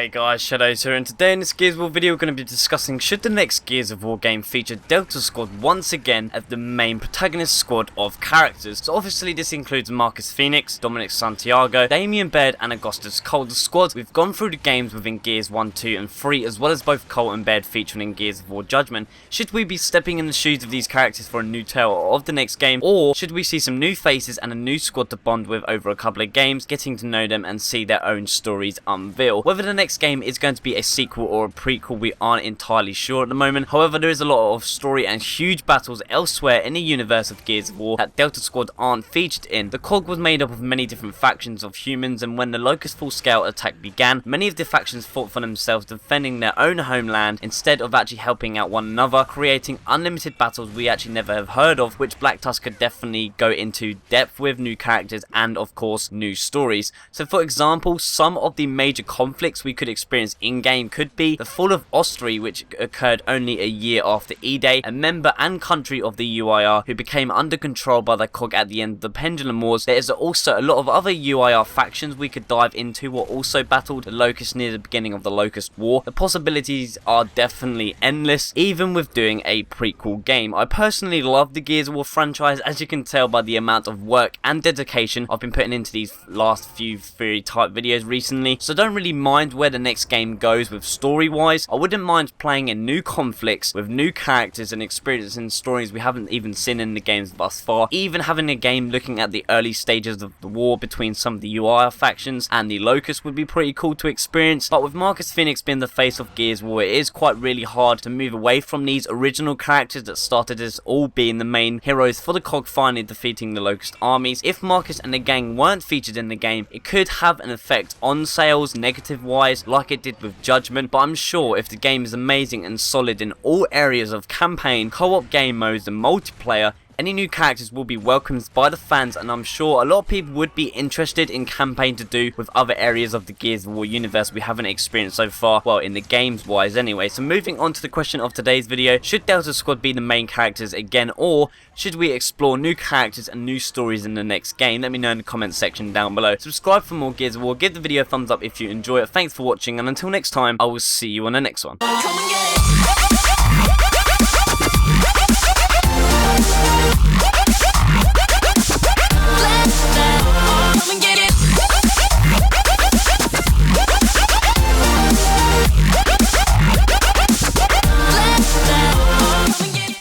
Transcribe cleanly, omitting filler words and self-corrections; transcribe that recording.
Hey guys, Shadowz here, and today in this Gears of War video we're going to be discussing should the next Gears of War game feature Delta Squad once again as the main protagonist squad of characters. So obviously this includes Fenix, Dominic Santiago, Damon Baird and August Cole. The squad we've gone through the games within Gears 1, 2 and 3, as well as both Cole and Baird featuring in Gears of War Judgment. Should we be stepping in the shoes of these characters for a new tale of the next game, or should we see some new faces and a new squad to bond with over a couple of games, getting to know them and see their own stories unveil? Whether the next game is going to be a sequel or a prequel, we aren't entirely sure at the moment. However, there is a lot of story and huge battles elsewhere in the universe of Gears of War that Delta Squad aren't featured in. The COG was made up of many different factions of humans, and when the Locust full-scale attack began, many of the factions fought for themselves, defending their own homeland instead of actually helping out one another, creating unlimited battles we actually never have heard of, which Black Tusk could definitely go into depth with, new characters and of course new stories. So for example, some of the major conflicts we could experience in-game could be the fall of Ostry, which occurred only a year after E-Day, a member and country of the UIR who became under control by the COG at the end of the Pendulum Wars. There is also a lot of other UIR factions we could dive into who also battled the Locust near the beginning of the Locust War. The possibilities are definitely endless, even with doing a prequel game. I personally love the Gears of War franchise, as you can tell by the amount of work and dedication I've been putting into these last few theory type videos recently, so don't really mind where the next game goes with story wise. I wouldn't mind playing in new conflicts with new characters and experiencing stories we haven't even seen in the games thus far. Even having a game looking at the early stages of the war between some of the UIR factions and the Locust would be pretty cool to experience. But with Fenix being the face of Gears of War, it is quite really hard to move away from these original characters that started as all being the main heroes for the COG finally defeating the Locust armies. If Marcus and the gang weren't featured in the game, it could have an effect on sales negative wise like it did with Judgment, but I'm sure if the game is amazing and solid in all areas of campaign, co-op game modes and multiplayer, any new characters will be welcomed by the fans, and I'm sure a lot of people would be interested in campaign to do with other areas of the Gears of War universe we haven't experienced so far, well, in the games wise anyway. So moving on to the question of today's video, should Delta Squad be the main characters again, or should we explore new characters and new stories in the next game? Let me know in the comment section down below. Subscribe for more Gears of War, give the video a thumbs up if you enjoy it. Thanks for watching, and until next time, I will see you on the next one.